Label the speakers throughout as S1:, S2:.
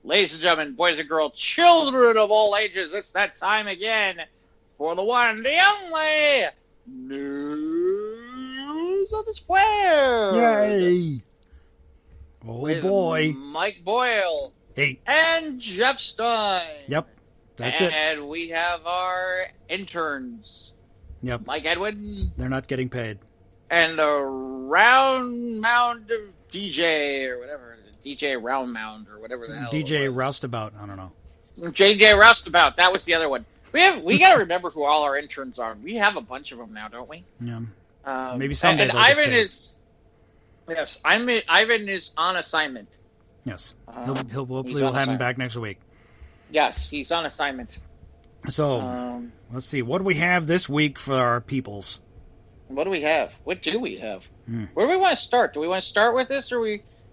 S1: Ladies and gentlemen, boys and girls, children of all ages, it's that time again for the one, the only News of the Square.
S2: Yay! Oh
S1: with
S2: boy.
S1: Mike Boyle.
S2: Hey.
S1: And Jeff Stein.
S2: Yep. That's it.
S1: And we have our interns.
S2: Yep.
S1: Mike Edwin.
S2: They're not getting paid.
S1: And a round mound of DJ or whatever. DJ Round Mound or whatever the hell.
S2: DJ Roustabout. I don't know.
S1: JJ Roustabout. That was the other one. We got to remember who all our interns are. We have a bunch of them now, don't we?
S2: Yeah. Maybe someday.
S1: And
S2: they'll get
S1: Ivan
S2: paid.
S1: is. Yes, Ivan is on assignment.
S2: Yes. Hopefully
S1: he's
S2: we'll
S1: on
S2: have him
S1: assignment.
S2: back next week.
S1: Yes, he's on assignment.
S2: So let's see. What do we have this week for our peoples?
S1: What do we have? What do we have? Where do we want to start? Do we want to start with this, or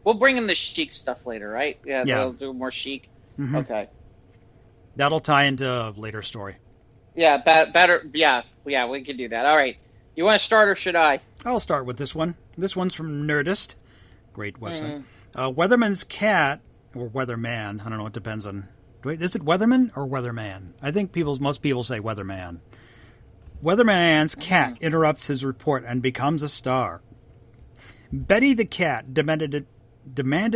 S1: we'll bring in the chic stuff later, right? Yeah. We'll do more chic.
S2: Mm-hmm.
S1: Okay.
S2: That'll tie into a later story.
S1: Yeah, better. Yeah, we can do that. All right. You want to start, or should I?
S2: I'll start with this one. This one's from Nerdist. Great website. Weatherman's cat, or Weatherman, I don't know, it depends on... Wait, is it Weatherman or Weatherman? I think most people say Weatherman. Weatherman's cat interrupts his report and becomes a star. Betty the cat demanded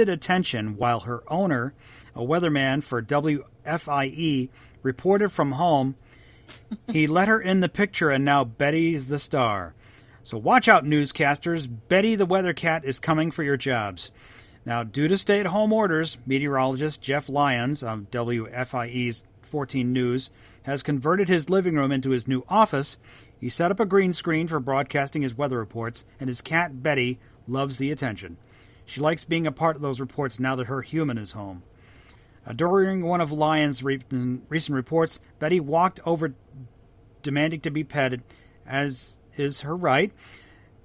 S2: attention while her owner, a weatherman for WFIE, reported from home. He let her in the picture, and now Betty's the star. So watch out, newscasters. Betty the weather cat is coming for your jobs. Now, due to stay-at-home orders, meteorologist Jeff Lyons of WFIE's 14 News has converted his living room into his new office. He set up a green screen for broadcasting his weather reports, and his cat, Betty, loves the attention. She likes being a part of those reports now that her human is home. During one of Lyons' recent reports, Betty walked over demanding to be petted, as is her right.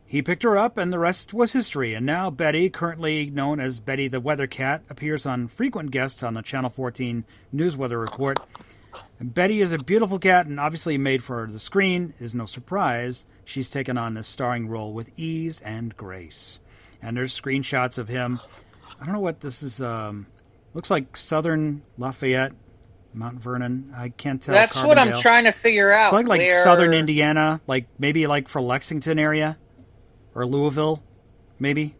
S2: He picked her up, and the rest was history. And now Betty, currently known as Betty the Weather Cat, appears on frequent guests on the Channel 14 News Weather Report. Betty is a beautiful cat and obviously made for the screen. It is no surprise she's taken on this starring role with ease and grace. And there's screenshots of him. I don't know what this is. Looks like Southern Lafayette, Mount Vernon. I can't tell.
S1: That's what I'm trying to figure out.
S2: It's like Southern Indiana, maybe for Lexington area. Or Louisville, maybe.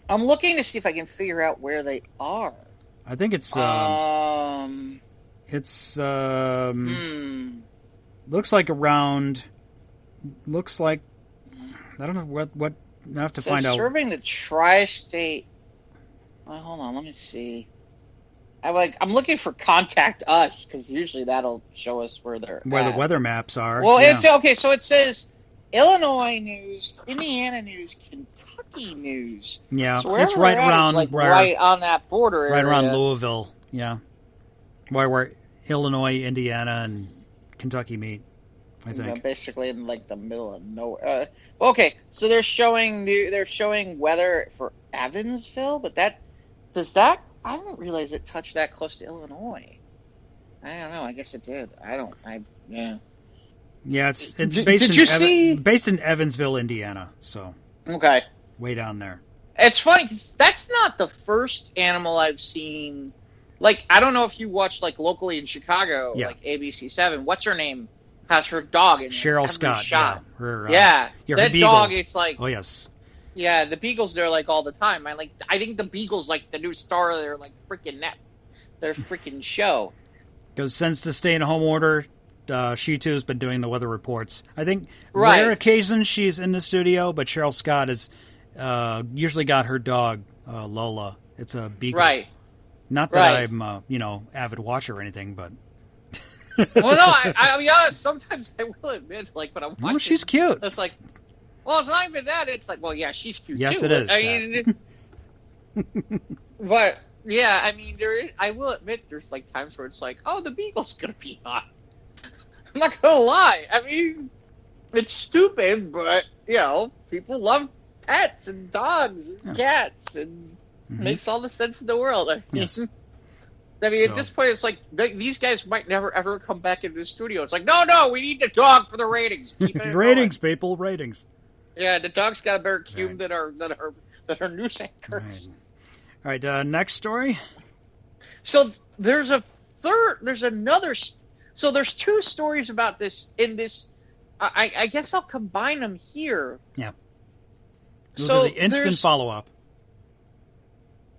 S1: I'm looking to see if I can figure out where they are.
S2: I think it's. Looks like around. Looks like. I don't know what. I have to find out.
S1: Serving the tri-state. Hold on, let me see. I'm looking for Contact Us because usually that'll show us where they're
S2: where
S1: at.
S2: the weather maps are.
S1: Well,
S2: yeah.
S1: it's okay. So it says Illinois news, Indiana news, Kentucky news.
S2: Yeah,
S1: so
S2: it's right around
S1: right on that border area.
S2: Right around Louisville. Yeah, where Illinois, Indiana, and Kentucky meet. I think
S1: basically in the middle of nowhere. Okay, so they're showing weather for Evansville, but I didn't realize it touched that close to Illinois. I don't know. I guess it did. Yeah.
S2: Yeah, it's based in Evansville, Indiana. So
S1: okay,
S2: way down there.
S1: It's funny because that's not the first animal I've seen. I don't know if you watch locally in Chicago, ABC7. What's her name? Has her dog in
S2: Cheryl Scott.
S1: Shot.
S2: Yeah, her,
S1: that dog. It's
S2: oh yes.
S1: Yeah, the Beagles there all the time. I think the Beagles the new star of their their freaking show.
S2: Because since the stay-at-home order, she too has been doing the weather reports. I think rare occasions she's in the studio, but Cheryl Scott has usually got her dog Lola. It's a beagle.
S1: Right.
S2: Not that I'm avid watcher or anything, but.
S1: Well, no, I'll be honest. Sometimes I will admit, when I'm watching,
S2: well, she's cute.
S1: It's well, it's not even that. It's well, yeah, she's cute.
S2: Yes,
S1: too.
S2: it is.
S1: I mean, but yeah, I mean, I will admit, there's times where it's oh, the Beagle's gonna be on. I'm not gonna lie. I mean, it's stupid, but people love pets and dogs and cats, and makes all the sense in the world.
S2: Yes.
S1: I mean, at this point, it's these guys might never ever come back into the studio. It's no, we need the dog for the ratings. Keep it
S2: ratings, people, ratings.
S1: Yeah, the dog's got a better cue than our news anchors.
S2: All right. Next story.
S1: So there's another. So there's two stories about this in this. I guess I'll combine them here.
S2: Yeah.
S1: So
S2: the instant follow-up.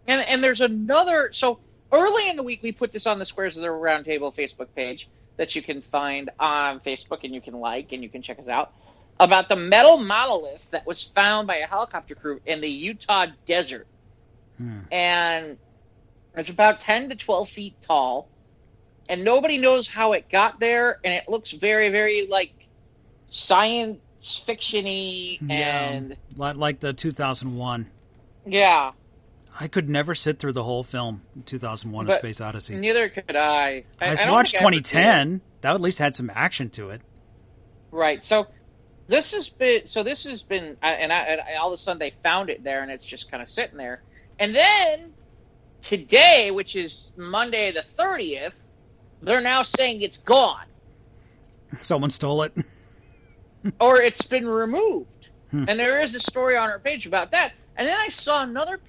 S1: And there's another. So early in the week, we put this on the Squares of the Roundtable Facebook page that you can find on Facebook and you can like and you can check us out, about the metal monolith that was found by a helicopter crew in the Utah desert. And it's about 10 to 12 feet tall, and nobody knows how it got there, and it looks very, very like science fiction-y and
S2: like the 2001.
S1: Yeah.
S2: I could never sit through the whole film, 2001: A Space Odyssey.
S1: Neither could I.
S2: I watched 2010. That at least had some action to it.
S1: Right. So this has been, and all of a sudden they found it there, and it's just kind of sitting there. And then today, which is Monday the 30th, they're now saying it's gone.
S2: Someone stole it.
S1: Or it's been removed. And there is a story on our page about that. And then I saw another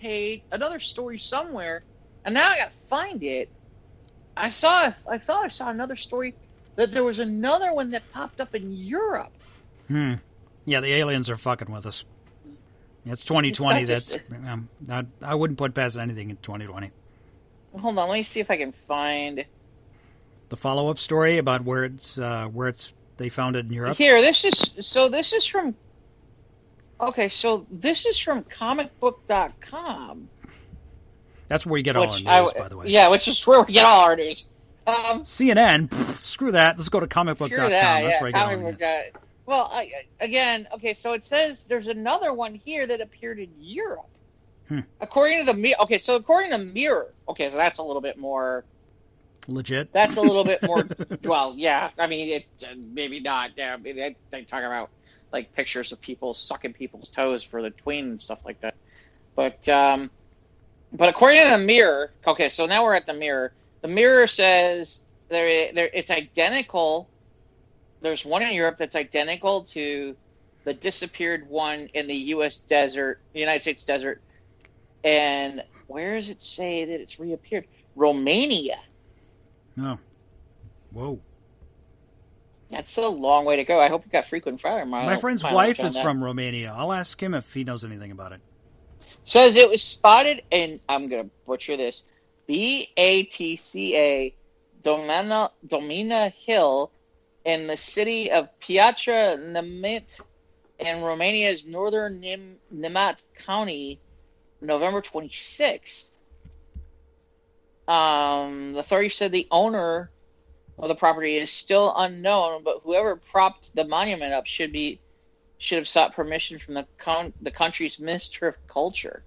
S1: story somewhere, and now I got to find it. I thought I saw another story that there was another one that popped up in Europe.
S2: Yeah, the aliens are fucking with us. It's 2020. I wouldn't put past anything in 2020.
S1: Hold on, let me see if I can find
S2: the follow-up story about where they found it in Europe.
S1: Here, this is from comicbook.com.
S2: That's where you get all our news, by the way.
S1: Yeah, which is where we get all our news.
S2: CNN, screw that. Let's go to comicbook.com.
S1: Screw that,
S2: That's where I get all our news.
S1: Well, so it says there's another one here that appeared in Europe. According to Mirror. Okay, so that's a little bit more
S2: legit.
S1: That's a little bit more. Well, yeah. I mean, maybe not. Yeah, they talk about like pictures of people sucking people's toes for the tween and stuff like that. But according to the Mirror, okay, so now we're at the Mirror. The Mirror says it's identical. There's one in Europe that's identical to the disappeared one in the United States desert. And where does it say that it's reappeared? Romania.
S2: No. Whoa.
S1: That's a long way to go. I hope you got frequent flyer miles.
S2: My friend's wife is from Romania. I'll ask him if he knows anything about it.
S1: Says it was spotted in, I'm going to butcher this, Batca Domina Hill in the city of Piatra Neamț in Romania's northern Neamț County, November 26th. The authorities said the owner of the property is still unknown, but whoever propped the monument up should have sought permission from the country's Minister of Culture.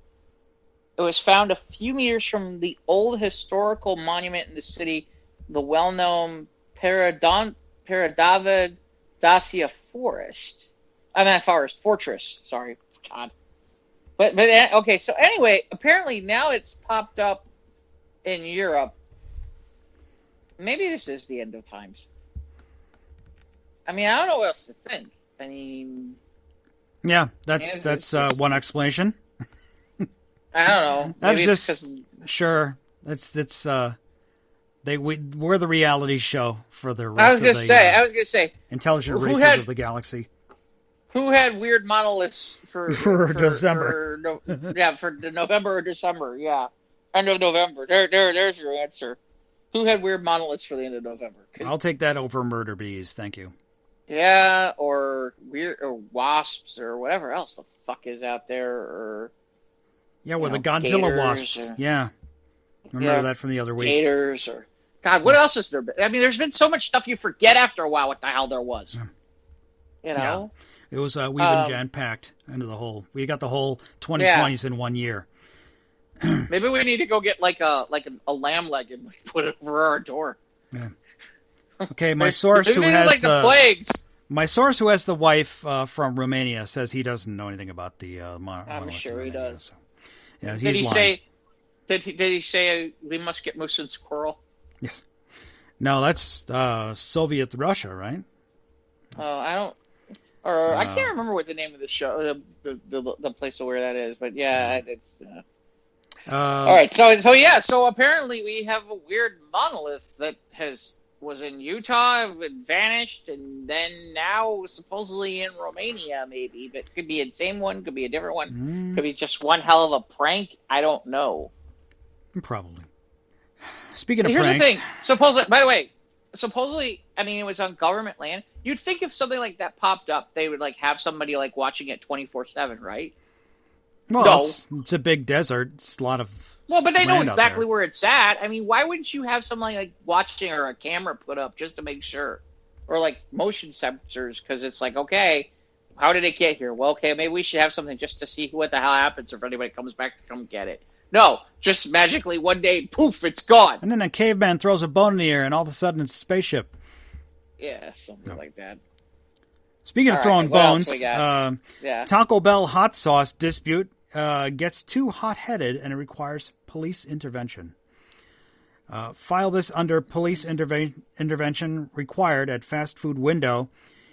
S1: It was found a few meters from the old historical monument in the city, the well-known Paradavid Dacia Fortress. Sorry, God. But okay. So anyway, apparently now it's popped up in Europe. Maybe this is the end of times. I mean, I don't know what else to think. I mean,
S2: yeah, that's one explanation.
S1: I don't know.
S2: That's just sure. We're the reality show for the rest
S1: I was gonna say
S2: intelligent races of the galaxy.
S1: Who had weird monoliths for
S2: December?
S1: For November or December. Yeah, end of November. There's your answer. Who had weird monoliths for the end of November?
S2: I'll take that over murder bees. Thank you.
S1: Yeah, or weird or wasps or whatever else the fuck is out there, or
S2: the Godzilla
S1: gators,
S2: wasps. Yeah, remember that from the other week.
S1: Gators or God, what else is there? I mean, there's been so much stuff you forget after a while what the hell there was. You know,
S2: it was we've been jam packed into the whole. We got the whole 2020s in 1 year.
S1: Maybe we need to go get like a lamb leg and put it over our door.
S2: Yeah. Okay, my source who has
S1: the plagues.
S2: My source who has the wife from Romania says he doesn't know anything about the.
S1: I'm sure he does.
S2: So. Yeah, he's lying.
S1: Did he say we must get moose and squirrel?
S2: Yes. No, that's Soviet Russia, right?
S1: Oh, I don't. Or I can't remember what the name of the show, the place where that is, but yeah, it's. All right, so apparently we have a weird monolith that was in Utah, it vanished, and then now supposedly in Romania, maybe. But could be the same one, could be a different one, could be just one hell of a prank. I don't know.
S2: Probably. Speaking of
S1: here's
S2: pranks,
S1: the thing. Supposedly, I mean, it was on government land. You'd think if something like that popped up, they would like have somebody like watching it 24/7, right?
S2: Well,
S1: No.
S2: it's a big desert. It's a lot of
S1: Well, but they know
S2: land out
S1: exactly
S2: there.
S1: where it's at. I mean, why wouldn't you have something like watching or a camera put up just to make sure? Or like motion sensors, because it's like, okay, how did it get here? Well, okay, maybe we should have something just to see what the hell happens if anybody comes back to come get it. No, just magically one day, poof, it's gone.
S2: And then a caveman throws a bone in the air, and all of a sudden it's a spaceship.
S1: Yeah, something like that.
S2: Speaking of
S1: All
S2: throwing
S1: right, what else
S2: bones,
S1: we got? Yeah.
S2: Taco Bell hot sauce dispute gets too hot-headed, and it requires police intervention. File this under police intervention required at fast food window.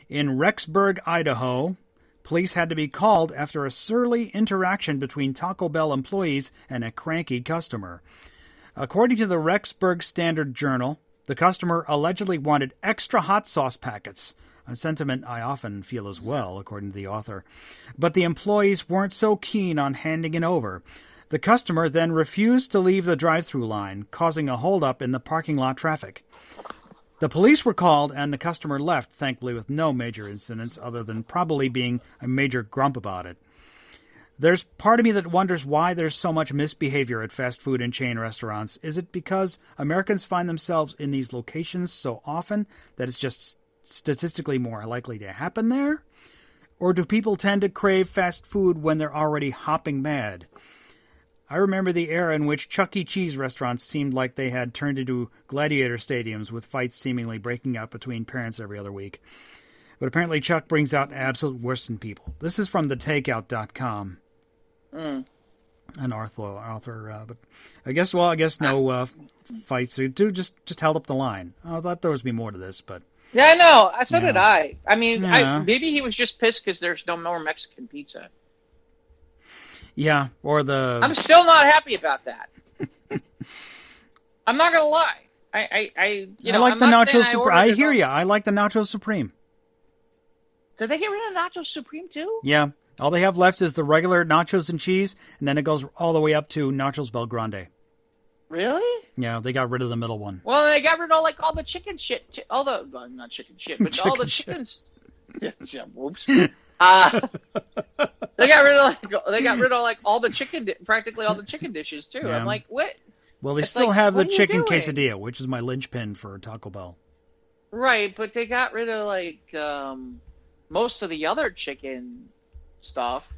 S2: In Rexburg, Idaho, police had to be called after a surly interaction between Taco Bell employees and a cranky customer. According to the Rexburg Standard Journal, the customer allegedly wanted extra hot sauce packets, a sentiment I often feel as well, according to the author. But the employees weren't so keen on handing it over. The customer then refused to leave the drive-thru line, causing a holdup in the parking lot traffic. The police were called, and the customer left, thankfully with no major incidents, other than probably being a major grump about it. There's part of me that wonders why there's so much misbehavior at fast food and chain restaurants. Is it because Americans find themselves in these locations so often that it's just statistically more likely to happen there? Or do people tend to crave fast food when they're already hopping mad? I remember the era in which Chuck E. Cheese restaurants seemed like they had turned into gladiator stadiums with fights seemingly breaking out between parents every other week. But apparently Chuck brings out absolute worst in people. This is from thetakeout.com. An author, but I guess no fights. Just held up the line. I thought there was more to this, but
S1: yeah, I know. So did I. I mean,
S2: Yeah.
S1: maybe he was just pissed because there's no more Mexican pizza.
S2: yeah, or the
S1: I'm still not happy about that. I'm not gonna lie. I
S2: like
S1: I'm
S2: the
S1: not
S2: Nacho
S1: saying
S2: Supreme. I hear you. I like the Nacho Supreme.
S1: Did they get rid of Nacho Supreme too?
S2: Yeah, all they have left is the regular nachos and cheese, and then it goes all the way up to Nachos Bel Grande.
S1: Really?
S2: Yeah, they got rid of the middle one.
S1: Well, they got rid of all the chicken shit, not chicken shit, but all the
S2: Chicken
S1: chickens. Yeah, whoops. They got rid of like all the chicken, practically all the chicken dishes too.
S2: Yeah.
S1: I'm like, what?
S2: Well, they
S1: It's
S2: still
S1: like,
S2: have the
S1: what are you
S2: chicken
S1: doing?
S2: quesadilla, which is my linchpin for Taco Bell.
S1: Right, but they got rid of like most of the other chicken stuff.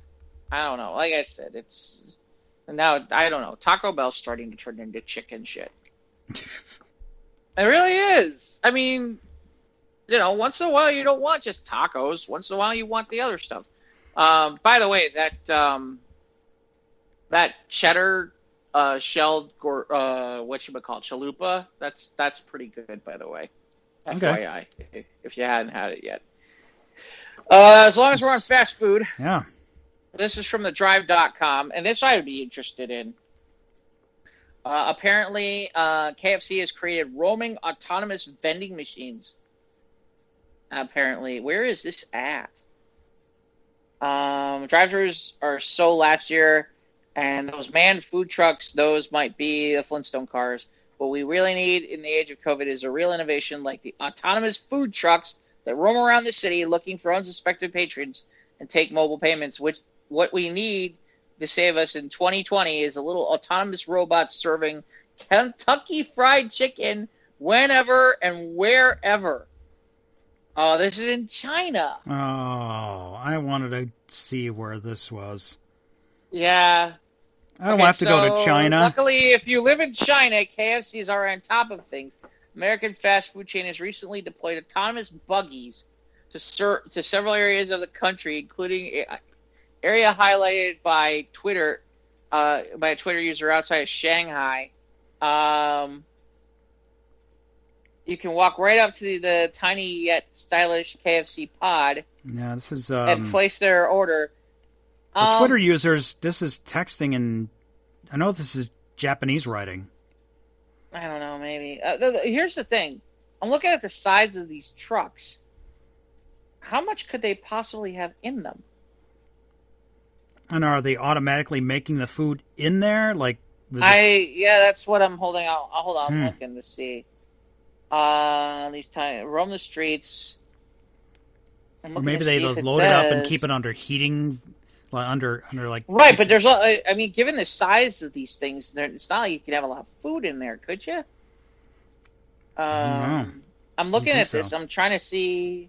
S1: I don't know. Like I said, it's now I don't know. Taco Bell's starting to turn into chicken shit. It really is. I mean, once in a while you don't want just tacos. Once in a while you want the other stuff. By the way, that cheddar shelled chalupa, that's pretty good, by the way. FYI, if you hadn't had it yet. As long as we're on fast food,
S2: Yeah.
S1: this is from thedrive.com, and this I would be interested in. Apparently, KFC has created roaming autonomous vending machines. Apparently, where is this at? Drive-thrus are sold last year, and those manned food trucks, those might be the Flintstone cars. What we really need in the age of COVID is a real innovation like the autonomous food trucks that roam around the city looking for unsuspected patrons and take mobile payments. What we need to save us in 2020 is a little autonomous robot serving Kentucky Fried Chicken whenever and wherever. Oh, this is in China.
S2: Oh, I wanted to see where this was.
S1: Yeah.
S2: I don't have to go to China.
S1: Luckily, if you live in China, KFCs are on top of things. American fast food chain has recently deployed autonomous buggies to several areas of the country, including an area highlighted by Twitter, by a Twitter user outside of Shanghai. You can walk right up to the tiny yet stylish KFC pod
S2: Yeah, this is
S1: and place their order.
S2: the Twitter users. This is texting and I know this is Japanese writing.
S1: I don't know, maybe. Here's the thing. I'm looking at the size of these trucks. How much could they possibly have in them?
S2: And are they automatically making the food in there? Like,
S1: yeah, that's what I'm holding out. Hold on, I'm looking to see. These time roam the streets.
S2: Or maybe they load it up and keep it under heating, under like.
S1: Right, but there's. I mean, given the size of these things, it's not like you can have a lot of food in there, could you? I'm looking at this. I'm trying to see.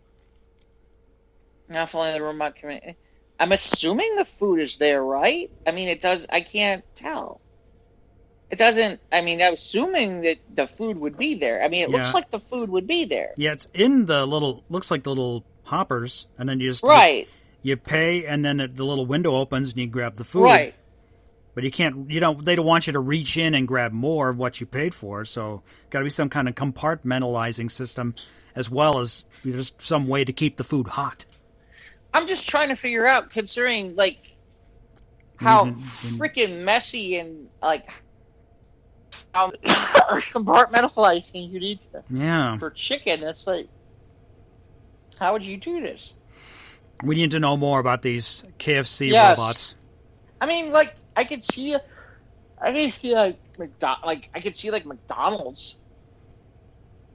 S1: Not following the remote command. I'm assuming the food is there, right? I mean, it does. I can't tell. It doesn't. I mean, I'm assuming that the food would be there. I mean, it looks like the food would be there.
S2: Yeah, it's in the little. Looks like the little hoppers, and then you just you pay, and then the little window opens, and you grab the food.
S1: Right.
S2: But you can't. You don't. They don't want you to reach in and grab more of what you paid for. So, got to be some kind of compartmentalizing system, as well as just some way to keep the food hot.
S1: I'm just trying to figure out, considering like how freaking messy and like how compartmentalizing you need for chicken. It's like, how would you do this?
S2: We need to know more about these KFC robots.
S1: I mean, like I could see like McDonald's.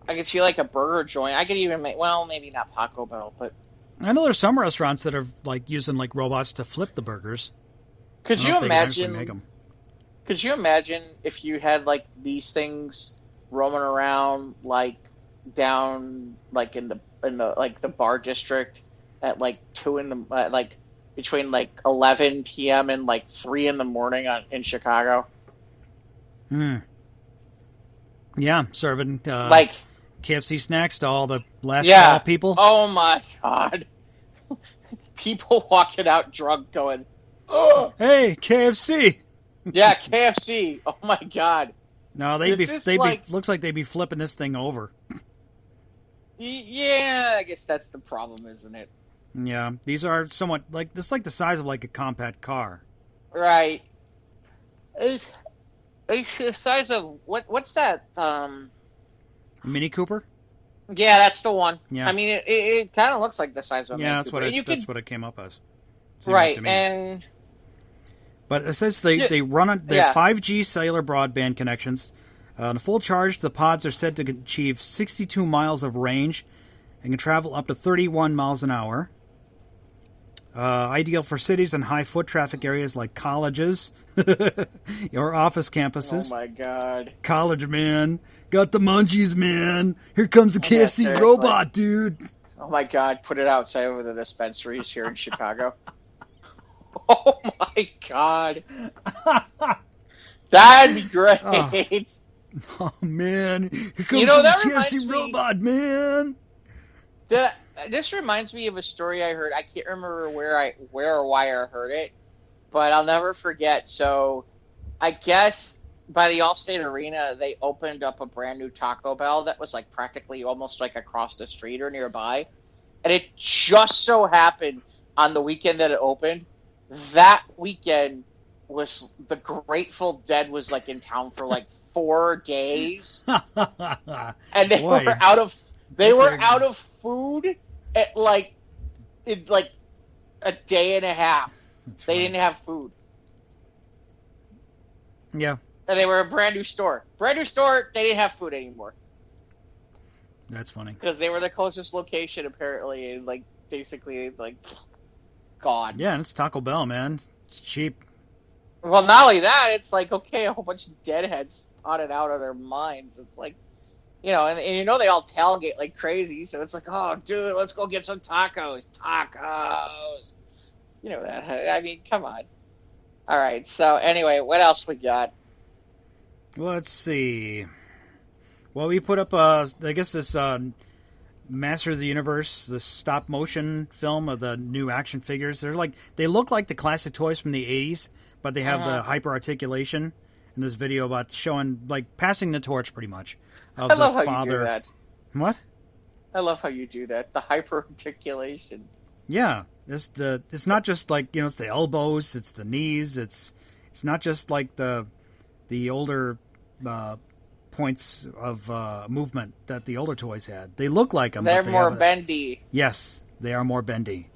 S1: I could see like a burger joint. I could even make maybe not Taco Bell, but.
S2: I know there's some restaurants that are like using like robots to flip the burgers.
S1: Could you imagine? Could you imagine if you had like these things roaming around like down like in the like the bar district at like 2 in the like between like 11 p.m. and like 3 in the morning in Chicago?
S2: Yeah, serving
S1: like
S2: KFC snacks to all the last call people.
S1: Oh my god. People walking out drunk going, "Oh,
S2: hey, KFC."
S1: Yeah, KFC. Oh my god.
S2: No, looks like they'd be flipping this thing over.
S1: Yeah, I guess that's the problem, isn't it?
S2: Yeah, these are somewhat like the size of like a compact car.
S1: Right. It's the size of what's that?
S2: Mini Cooper?
S1: Yeah, that's the one.
S2: Yeah.
S1: I mean, it kind of looks like the size of a Mini
S2: that's
S1: Cooper.
S2: that's what it came up as.
S1: Right, and
S2: but it says they run on their 5G cellular broadband connections. On a full charge, the pods are said to achieve 62 miles of range and can travel up to 31 miles an hour. Ideal for cities and high foot traffic areas like colleges or office campuses.
S1: Oh my god.
S2: College, man. Got the munchies, man. Here comes a KFC robot, dude.
S1: Oh my god, put it outside over the dispensaries here in Chicago. Oh my god. That'd be great.
S2: Oh man. Here comes the KFC robot, man.
S1: This reminds me of a story I heard. I can't remember where or why I heard it, but I'll never forget. So, I guess by the Allstate Arena, they opened up a brand new Taco Bell that was like practically almost like across the street or nearby, and it just so happened on the weekend that it opened. That weekend was the Grateful Dead was like in town for like 4 days, and they were out of. They were out of food at in a day and a half. They didn't have food.
S2: Yeah.
S1: And they were a brand new store. Brand new store, they didn't have food anymore.
S2: That's funny.
S1: Because they were the closest location, apparently, and basically, gone.
S2: Yeah, and it's Taco Bell, man. It's cheap.
S1: Well, not only that, it's okay, a whole bunch of deadheads on it out of their minds. It's and they all tailgate like crazy, so it's oh, dude, let's go get some tacos. Tacos. You know that. I mean, come on. All right, so anyway, what else we got?
S2: Let's see. Well, we put up, I guess, this Master of the Universe, the stop-motion film of the new action figures. They look like the classic toys from the 80s, but they have the hyper-articulation in this video about showing, passing the torch, pretty much. I love how you do that. What?
S1: I love how you do that. The hyper-articulation.
S2: Yeah. It's not just it's the elbows, it's the knees, it's It's not just like the older points of movement that the older toys had. They look like them.
S1: They're
S2: but
S1: more bendy.
S2: Yes, they are more bendy.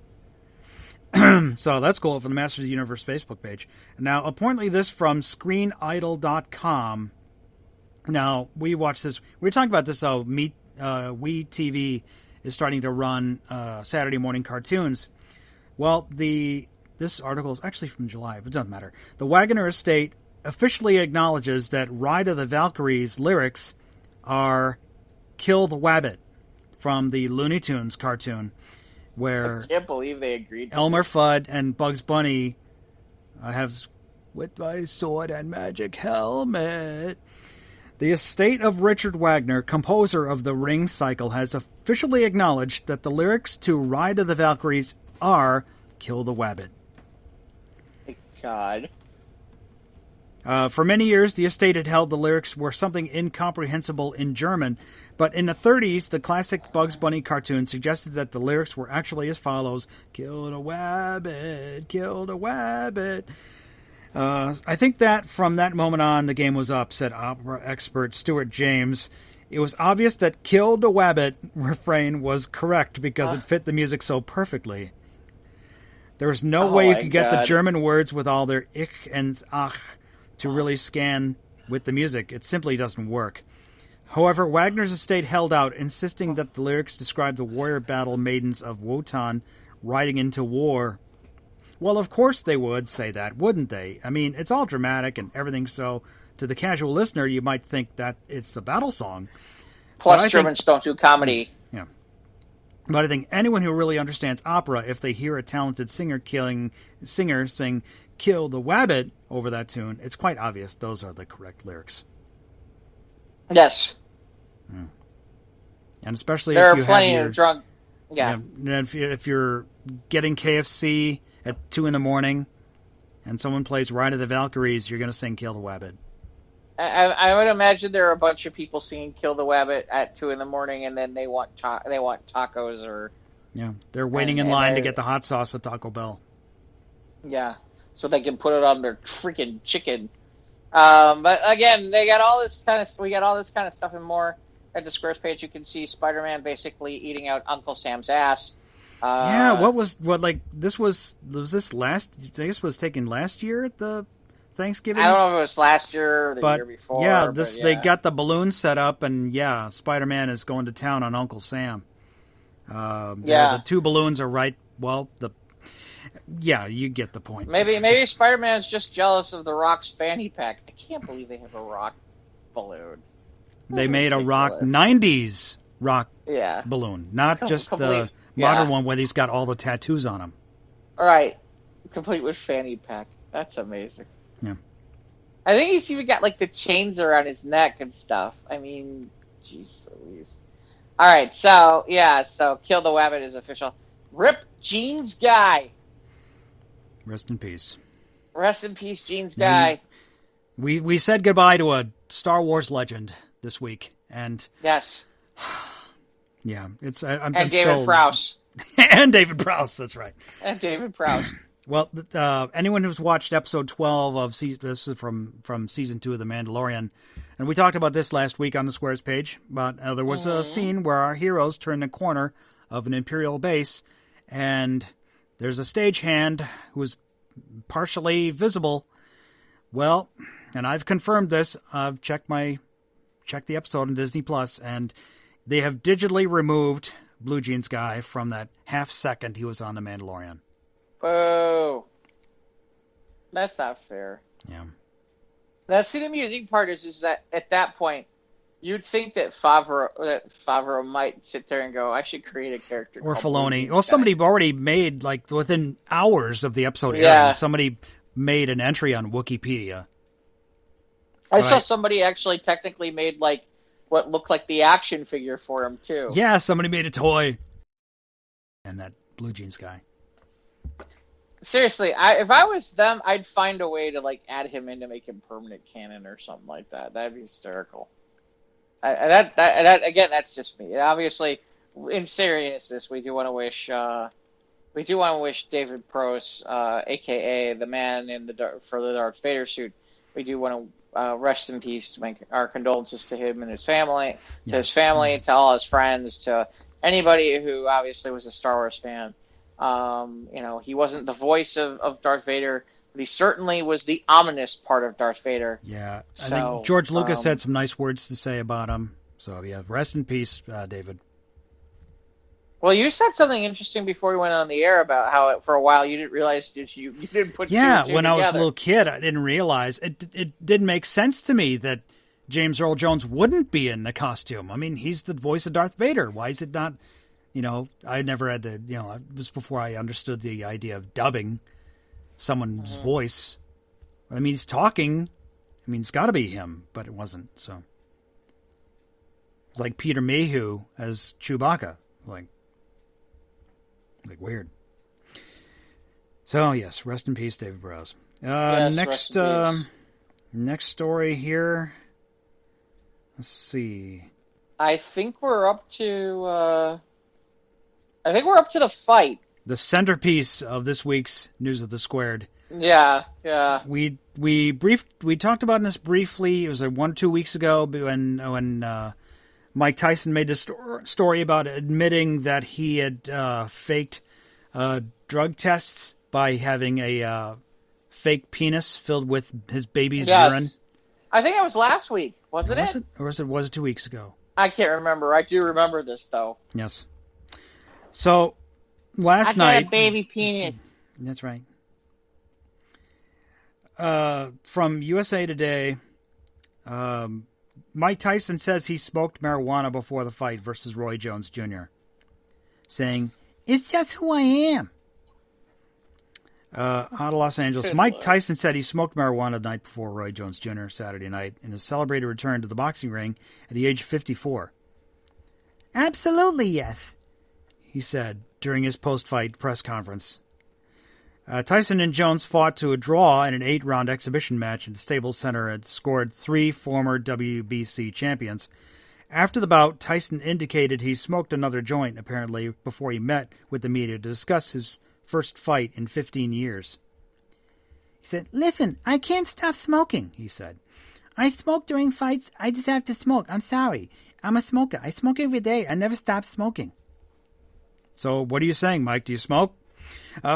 S2: So that's cool from the Masters of the Universe Facebook page. Now, apparently this from ScreenIdol.com. Now, we watched this. We were talking about this. We TV is starting to run Saturday morning cartoons. Well, this article is actually from July, but it doesn't matter. The Wagner estate officially acknowledges that Ride of the Valkyries lyrics are Kill the Wabbit from the Looney Tunes cartoon, where
S1: I can't believe they agreed to
S2: Elmer Fudd and Bugs Bunny have with my sword and magic helmet. The estate of Richard Wagner, composer of the Ring Cycle, has officially acknowledged that the lyrics to Ride of the Valkyries are Kill the Wabbit.
S1: Thank God.
S2: For many years, the estate had held the lyrics were something incomprehensible in German, but in the 30s, the classic Bugs Bunny cartoon suggested that the lyrics were actually as follows: Kill the wabbit, kill the wabbit. I think that from that moment on, the game was up, said opera expert Stuart James. It was obvious that Kill the Wabbit refrain was correct because it fit the music so perfectly. There was no way you could get the German words with all their ich and ach to really scan with the music. It simply doesn't work. However, Wagner's estate held out, insisting that the lyrics describe the warrior battle maidens of Wotan riding into war. Well, of course they would say that, wouldn't they? I mean, it's all dramatic and everything, so to the casual listener, you might think that it's a battle song.
S1: Plus, Germans don't do comedy.
S2: Yeah. But I think anyone who really understands opera, if they hear a talented singer sing Kill the Wabbit over that tune, it's quite obvious those are the correct lyrics.
S1: Yes.
S2: And especially
S1: there
S2: if you
S1: are plenty
S2: have your,
S1: of drunk. Yeah.
S2: If you're getting KFC at 2 a.m. and someone plays Ride of the Valkyries, you're going to sing Kill the Wabbit.
S1: I would imagine there are a bunch of people singing "Kill the Wabbit" at 2 a.m. and then they want tacos or
S2: they're waiting in line to get the hot sauce at Taco Bell.
S1: Yeah, so they can put it on their freaking chicken. But again, we got all this kind of stuff and more at the Squares page. You can see Spider-Man basically eating out Uncle Sam's ass.
S2: Was this last? I guess it was taken last year at the Thanksgiving.
S1: I don't know if it was last year or the year before.
S2: They got the balloon set up, and Spider-Man is going to town on Uncle Sam. The two balloons are right. Well, you get the point.
S1: Maybe Spider-Man's just jealous of the Rock's fanny pack. I can't believe they have a Rock balloon.
S2: They made a Rock 90s Rock balloon, not just the modern one where he's got all the tattoos on him.
S1: All right, complete with fanny pack. That's amazing.
S2: Yeah.
S1: I think he's even got like the chains around his neck and stuff. I mean, jeez Louise. All right, so Kill the Wabbit is official. Rip Jeans Guy.
S2: Rest in peace.
S1: Rest in peace, Jeans Guy.
S2: We said goodbye to a Star Wars legend this week, and
S1: yes,
S2: it's
S1: David Prowse.
S2: And David Prowse, that's right.
S1: And David Prowse.
S2: Well, anyone who's watched episode 12 of this is from season 2 of The Mandalorian, and we talked about this last week on the Squares page, but there was a scene where our heroes turn the corner of an Imperial base, and there's a stagehand who is partially visible. Well, and I've confirmed this. I've checked the episode on Disney Plus, and they have digitally removed Blue Jeans Guy from that half second he was on The Mandalorian.
S1: Boo. That's not fair.
S2: Yeah.
S1: Now, see, the amusing part is that at that point, you'd think that Favreau might sit there and go, I should create a character.
S2: Or Filoni. Well, somebody already made, like, within hours of the episode airing, somebody made an entry on Wikipedia.
S1: I saw somebody actually technically made, like, what looked like the action figure for him, too.
S2: Yeah, somebody made a toy. And that Blue Jeans Guy.
S1: Seriously, if I was them, I'd find a way to like add him in to make him permanent canon or something like that. That'd be hysterical. That again, that's just me. Obviously, in seriousness, we do want to wish we do want to wish David Prost, a.k.a. the man in for the Darth Vader suit, we do want to rest in peace, to make our condolences to him and his family, to all his friends, to anybody who obviously was a Star Wars fan. He wasn't the voice of Darth Vader, but he certainly was the ominous part of Darth Vader.
S2: Yeah, I think George Lucas had some nice words to say about him. So, yeah, rest in peace, David.
S1: Well, you said something interesting before we went on the air about how for a while you didn't realize you didn't put two and two
S2: when
S1: together.
S2: I was a little kid, I didn't realize. It didn't make sense to me that James Earl Jones wouldn't be in the costume. I mean, he's the voice of Darth Vader. Why is it not, I never had it was before I understood the idea of dubbing someone's voice. I mean, he's talking. I mean, it's got to be him, but it wasn't, so. It's like Peter Mayhew as Chewbacca. Like weird. So, yes, rest in peace, David Prowse. Next story here. Let's see.
S1: I think we're up to the fight.
S2: The centerpiece of this week's News of the Squared.
S1: Yeah.
S2: We talked about this briefly. It was 1 or 2 weeks ago when Mike Tyson made this story about admitting that he had faked drug tests by having a fake penis filled with his baby's urine.
S1: I think that was last week, wasn't it?
S2: Or was it 2 weeks ago?
S1: I can't remember. I do remember this, though.
S2: Yes. So, last night...
S1: I got a baby penis.
S2: That's right. From USA Today... Mike Tyson says he smoked marijuana before the fight versus Roy Jones Jr., saying, "It's just who I am." Out of Los Angeles, Mike Tyson said he smoked marijuana the night before Roy Jones Jr. Saturday night in his celebrated return to the boxing ring at the age of 54. "Absolutely, yes," he said during his post-fight press conference. Tyson and Jones fought to a draw in an 8-round exhibition match at the Staples Center and scored 3 former WBC champions. After the bout, Tyson indicated he smoked another joint, apparently, before he met with the media to discuss his first fight in 15 years. He said, "Listen, I can't stop smoking," he said. "I smoke during fights. I just have to smoke. I'm sorry. I'm a smoker. I smoke every day. I never stop smoking." So what are you saying, Mike? Do you smoke?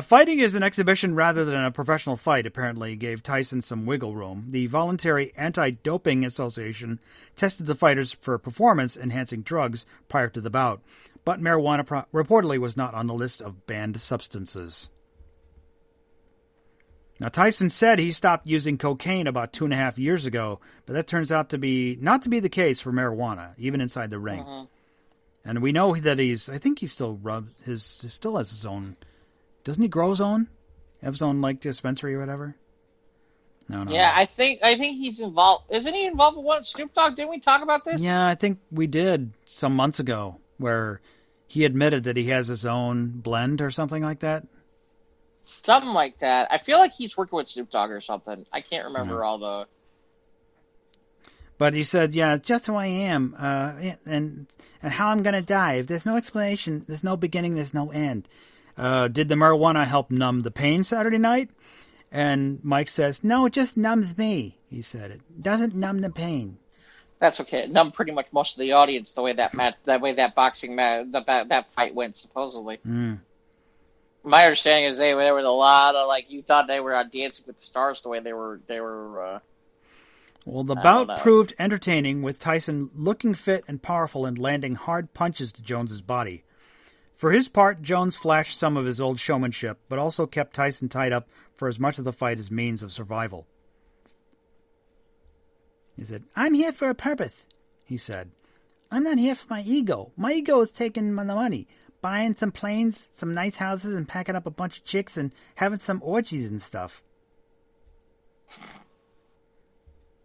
S2: Fighting is an exhibition rather than a professional fight, apparently gave Tyson some wiggle room. The Voluntary Anti-Doping Association tested the fighters for performance-enhancing drugs prior to the bout, but marijuana reportedly was not on the list of banned substances. Now, Tyson said he stopped using cocaine about 2.5 years ago, but that turns out to be not to be the case for marijuana, even inside the ring. Uh-huh. And we know that he still has his own. Doesn't he grow his own? Have his own dispensary or whatever? No.
S1: Yeah, I think he's involved. Isn't he involved with one? Snoop Dogg? Didn't we talk about this?
S2: Yeah, I think we did some months ago, where he admitted that he has his own blend or something like that.
S1: Something like that. I feel like he's working with Snoop Dogg or something. I can't remember all the.
S2: But he said, "Yeah, it's just who I am, and how I'm going to die. If there's no explanation, there's no beginning, there's no end." Did the marijuana help numb the pain Saturday night? And Mike says, "No, it just numbs me," he said. "It doesn't numb the pain."
S1: That's okay. It numbed pretty much most of the audience the way that fight went, supposedly.
S2: Mm.
S1: My understanding is there was a lot of, you thought they were on Dancing with the Stars the way they were
S2: Well, the bout proved entertaining, with Tyson looking fit and powerful and landing hard punches to Jones's body. For his part, Jones flashed some of his old showmanship, but also kept Tyson tied up for as much of the fight as means of survival. He said, "I'm here for a purpose," he said. "I'm not here for my ego. My ego is taking the money, buying some planes, some nice houses, and packing up a bunch of chicks and having some orgies and stuff."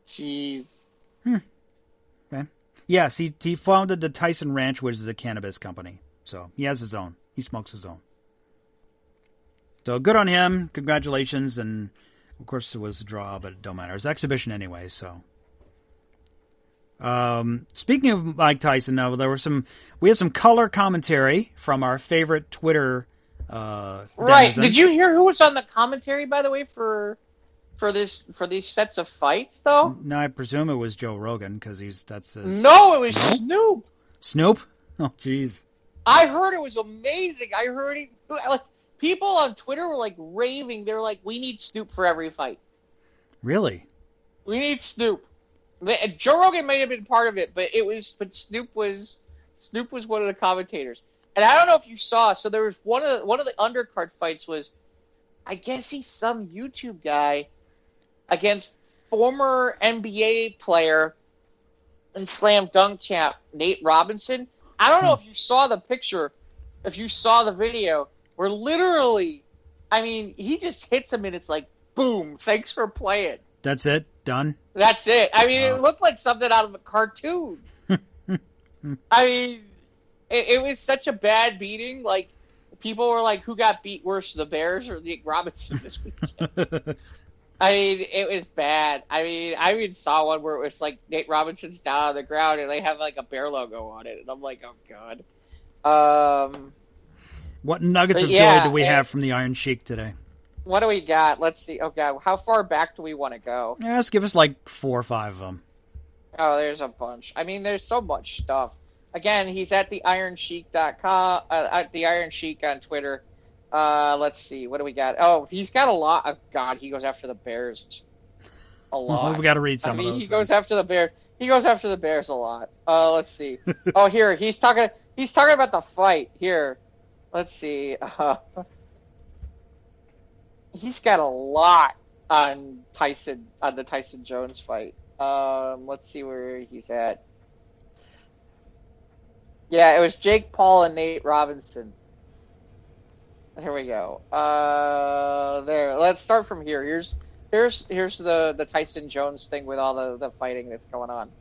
S1: Jeez.
S2: Okay. Yes, he founded the Tyson Ranch, which is a cannabis company. So he has his own. He smokes his own. So good on him. Congratulations. And of course it was a draw, but it don't matter. It's an exhibition anyway. So speaking of Mike Tyson, now we have some color commentary from our favorite Twitter
S1: Right.
S2: Denizen.
S1: Did you hear who was on the commentary, by the way, for these sets of fights, though?
S2: No, I presume it was Joe Rogan because that's his.
S1: No, it was Snoop.
S2: Snoop? Oh, jeez.
S1: I heard it was amazing. I heard it. Like, people on Twitter were like raving. They were like, "We need Snoop for every fight.
S2: Really?
S1: We need Snoop." Joe Rogan may have been part of it, but Snoop was one of the commentators. And I don't know if you saw. So there was one of the undercard fights was, I guess he's some YouTube guy against former NBA player and slam dunk champ Nate Robinson. I don't know if you saw the picture, if you saw the video, where literally, I mean, he just hits him and it's like, boom, thanks for playing.
S2: That's it? Done?
S1: That's it. I mean, it looked like something out of a cartoon. I mean, it was such a bad beating. Like, people were like, who got beat worse, the Bears or Nate Robinson this weekend? I mean, it was bad. I mean, I even saw one where it was like Nate Robinson's down on the ground and they have like a bear logo on it. And I'm like, oh, God.
S2: What nuggets of joy do we have from the Iron Sheik today?
S1: What do we got? Let's see. Oh, God. How far back do we want to go?
S2: Yeah, let's give us like 4 or 5 of them.
S1: Oh, there's a bunch. I mean, there's so much stuff. Again, he's at theironsheik.com, at the Iron Sheik on Twitter. Let's see. What do we got? Oh, he's got a lot. Oh, God, he goes after the Bears a lot.
S2: Well, we got to read some of those.
S1: He goes after the Bears. He goes after the Bears a lot. Let's see. Oh, here he's talking about the fight. Here, let's see. He's got a lot on the Tyson Jones fight. Let's see where he's at. Yeah, it was Jake Paul and Nate Robinson. Here we go. There. Let's start from here. Here's the Tyson Jones thing with all the fighting that's going on.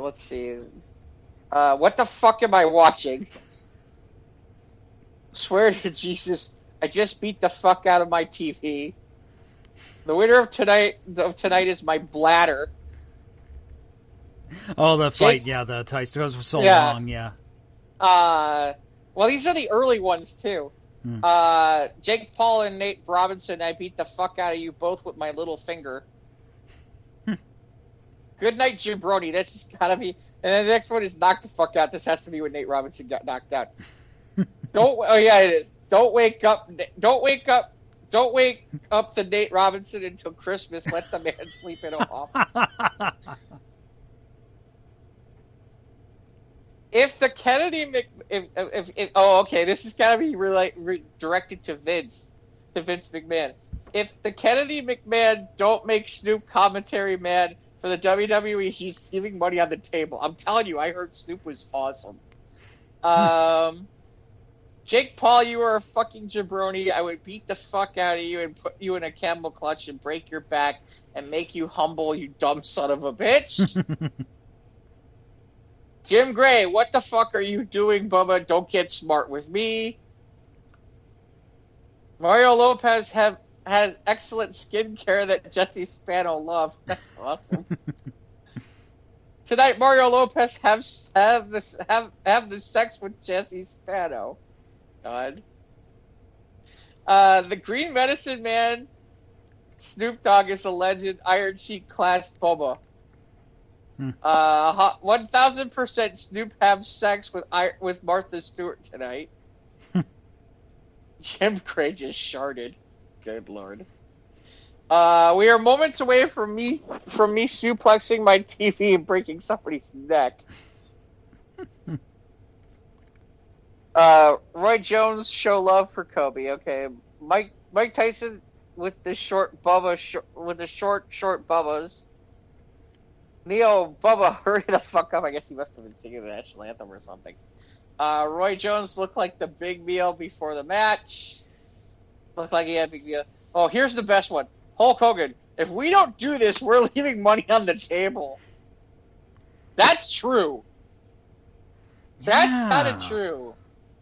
S1: Let's see. What the fuck am I watching? Swear to Jesus, I just beat the fuck out of my TV. The winner of tonight is my bladder.
S2: Oh, the fight, yeah, the Tyson. It was for so long, yeah.
S1: Well, these are the early ones, too. Jake Paul and Nate Robinson, I beat the fuck out of you both with my little finger. Good night, Jabroni. This has got to be... And then the next one is knock the fuck out. This has to be when Nate Robinson got knocked out. Oh, yeah, it is. Don't wake up the Nate Robinson until Christmas. Let the man sleep in a office. If the Kennedy this has got to be directed to Vince McMahon. If the Kennedy McMahon don't make Snoop commentary man for the WWE, he's leaving money on the table. I'm telling you, I heard Snoop was awesome. Jake Paul, you are a fucking jabroni. I would beat the fuck out of you and put you in a camel clutch and break your back and make you humble, you dumb son of a bitch. Jim Gray, what the fuck are you doing, Bubba? Don't get smart with me. Mario Lopez has excellent skincare that Jesse Spano loved. That's awesome. Tonight, Mario Lopez have the sex with Jesse Spano. God. The Green Medicine Man, Snoop Dogg is a legend. Iron Sheik class Bubba. 1000% Snoop have sex with Martha Stewart tonight. Jim Gray just sharded. Good lord. We are moments away from me suplexing my TV and breaking somebody's neck. Roy Jones show love for Kobe. Okay, Mike Tyson with the short Bubbas. Neo, Bubba, hurry the fuck up. I guess he must have been singing the national anthem or something. Roy Jones looked like the big meal before the match. Looked like he had a big meal. Oh, here's the best one. Hulk Hogan. If we don't do this, we're leaving money on the table. That's true. That's kind of true.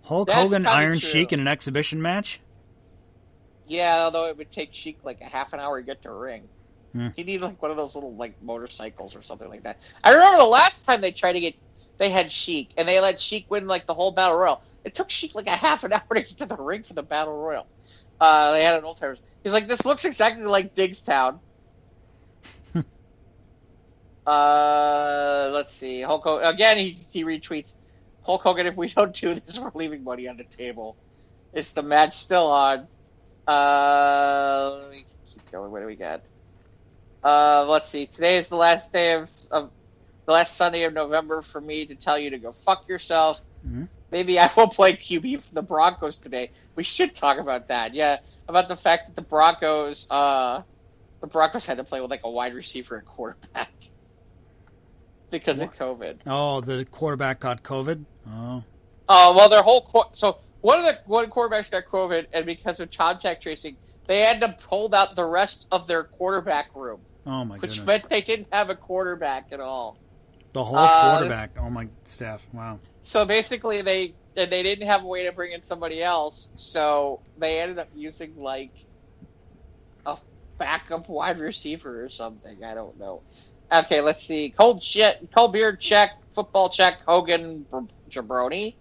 S2: Hulk Hogan, Iron Sheik in an exhibition match?
S1: Yeah, although it would take Sheik like a half an hour to get to a ring. He needed like one of those little like motorcycles or something like that. I remember the last time they had Sheik and they let Sheik win like the whole Battle Royal. It took Sheik like a half an hour to get to the ring for the Battle Royal. They had an old timers. He's like, this looks exactly like Diggstown. Let's see. Hulk Hogan, again, he retweets, Hulk Hogan, if we don't do this, we're leaving money on the table. Is the match still on? Let me keep going. What do we got? Let's see. Today is the last day of the last Sunday of November for me to tell you to go fuck yourself.
S2: Mm-hmm.
S1: Maybe I will play QB for the Broncos today. We should talk about that. Yeah, about the fact that the Broncos had to play with like a wide receiver and quarterback because of COVID.
S2: Oh, the quarterback got COVID? Oh.
S1: Well, their whole so one quarterbacks got COVID, and because of contact tracing, they had to hold out the rest of their quarterback room.
S2: Oh my goodness!
S1: Which meant they didn't have a quarterback at all.
S2: The whole quarterback. Oh my staff. Wow.
S1: So basically, they didn't have a way to bring in somebody else, so they ended up using like a backup wide receiver or something. I don't know. Okay, let's see. Cold beer check, football check, Hogan Jabroni.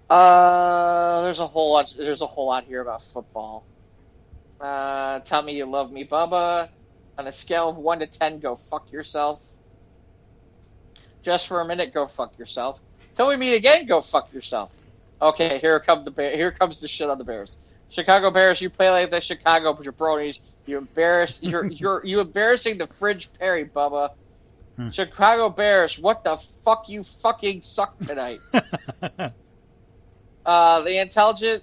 S1: There's a whole lot here about football. Tell me you love me, Bubba. On a scale of 1 to 10, go fuck yourself. Just for a minute, go fuck yourself. Till we meet again, go fuck yourself. Okay, here comes the shit on the Bears. Chicago Bears, you play like the Chicago Jabronis. You embarrassing the Fridge Perry, Bubba. Chicago Bears, what the fuck, you fucking suck tonight. The intelligent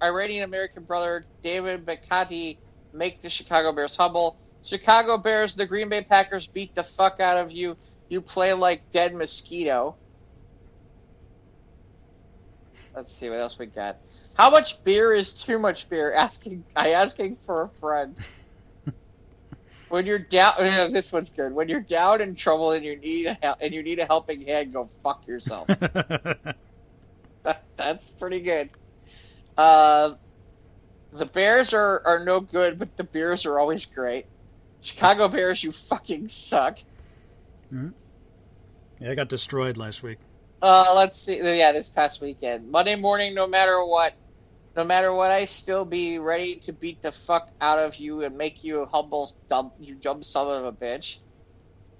S1: Iranian American brother David McCarthy make the Chicago Bears humble. Chicago Bears, the Green Bay Packers beat the fuck out of you. You play like dead mosquito. Let's see what else we got. How much beer is too much beer? Asking for a friend. When you're down, this one's good. When you're down in trouble and you need a helping hand, go fuck yourself. That's pretty good. The Bears are no good, but the beers are always great. Chicago Bears, you fucking suck.
S2: Mm-hmm. Yeah, I got destroyed last week.
S1: Let's see. Yeah, this past weekend. Monday morning, no matter what, I still be ready to beat the fuck out of you and make you a humble, dumb son of a bitch.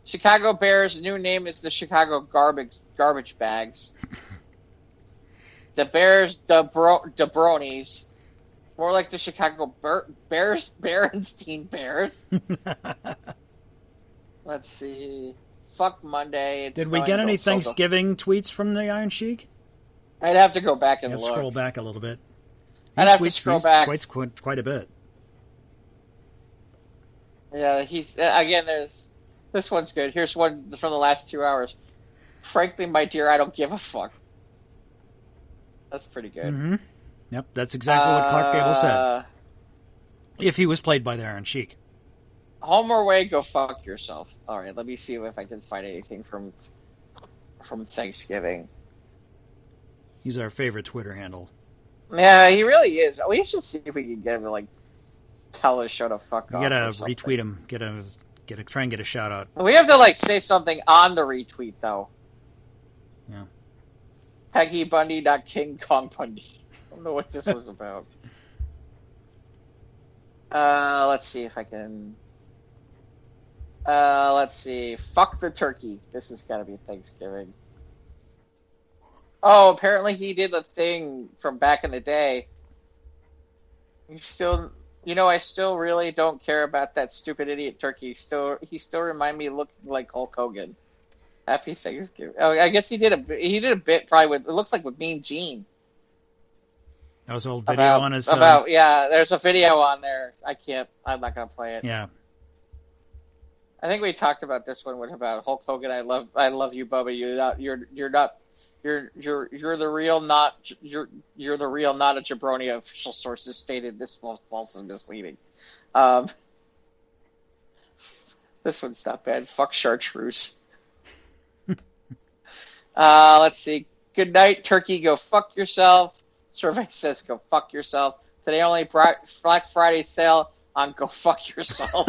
S1: Chicago Bears' new name is the Chicago Garbage Bags. The Bears, the Bronies. More like the Chicago Berenstein Bears. Let's see. Fuck Monday.
S2: Did we get any Thanksgiving tweets from the Iron Sheik?
S1: I'd have to go back and look.
S2: Scroll back a little bit.
S1: I'd have to scroll back.
S2: Tweets quite a bit.
S1: Yeah, there's this one's good. Here's one from the last 2 hours. Frankly, my dear, I don't give a fuck. That's pretty good.
S2: Mm-hmm. Yep, that's exactly what Clark Gable said. If he was played by the Iron Sheik.
S1: Home or away, go fuck yourself. All right, let me see if I can find anything from Thanksgiving.
S2: He's our favorite Twitter handle.
S1: Yeah, he really is. We should see if we can get him to tell his show to fuck off.
S2: You gotta retweet him. Try and get a shout out.
S1: We have to say something on the retweet though.
S2: Yeah.
S1: Peggy Bundy, not King Kong Bundy. I don't know what this was about. Let's see if I can. Let's see. Fuck the turkey. This has got to be Thanksgiving. Oh, apparently he did a thing from back in the day. I still really don't care about that stupid idiot turkey. He still remind me looking like Hulk Hogan. Happy Thanksgiving. Oh, I guess he did a bit probably with, it looks like with Mean Gene.
S2: That was an old video on his...
S1: yeah, there's a video on there. I'm not going to play it.
S2: Yeah.
S1: I think we talked about this one about Hulk Hogan. I love you, Bubba. You're the real, not a jabroni. Official sources stated this false and misleading. This one's not bad. Fuck chartreuse. Let's see. Good night, turkey. Go fuck yourself. Survey says go fuck yourself. Today only Black Friday sale on go fuck yourself.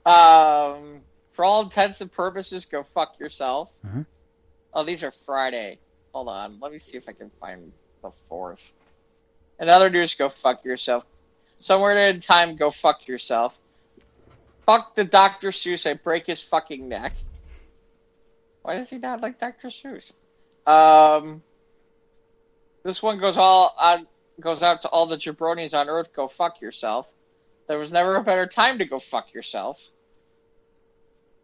S1: For all intents and purposes, go fuck yourself.
S2: Mm-hmm.
S1: Oh, these are Friday. Hold on. Let me see if I can find the 4th. In other news, go fuck yourself. Somewhere in time, go fuck yourself. Fuck the Dr. Seuss. I break his fucking neck. Why does he not like Dr. Seuss? This one goes out to all the jabronis on Earth. Go fuck yourself. There was never a better time to go fuck yourself.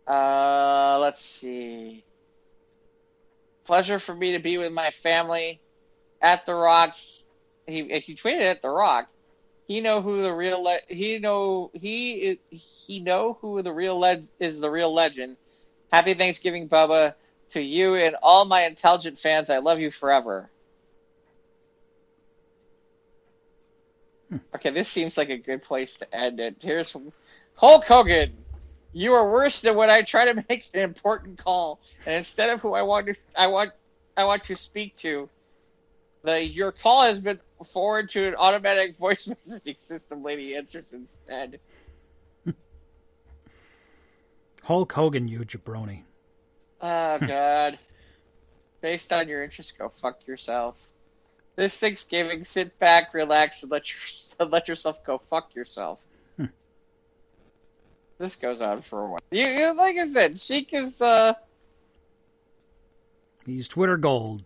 S1: Let's see. Pleasure for me to be with my family at the Rock. If you tweeted at the Rock, he know who the real is the real legend. Happy Thanksgiving, Bubba, to you and all my intelligent fans. I love you forever. Okay, this seems like a good place to end it. Here's Hulk Hogan. You are worse than when I try to make an important call, and instead of who I want to speak to, your call has been forwarded to an automatic voice messaging system. Lady answers instead.
S2: Hulk Hogan, you jabroni.
S1: Oh God. Based on your interests, go fuck yourself. This Thanksgiving, sit back, relax, and let yourself go fuck yourself. This goes on for a while. You like I said, Sheik is
S2: he's Twitter gold.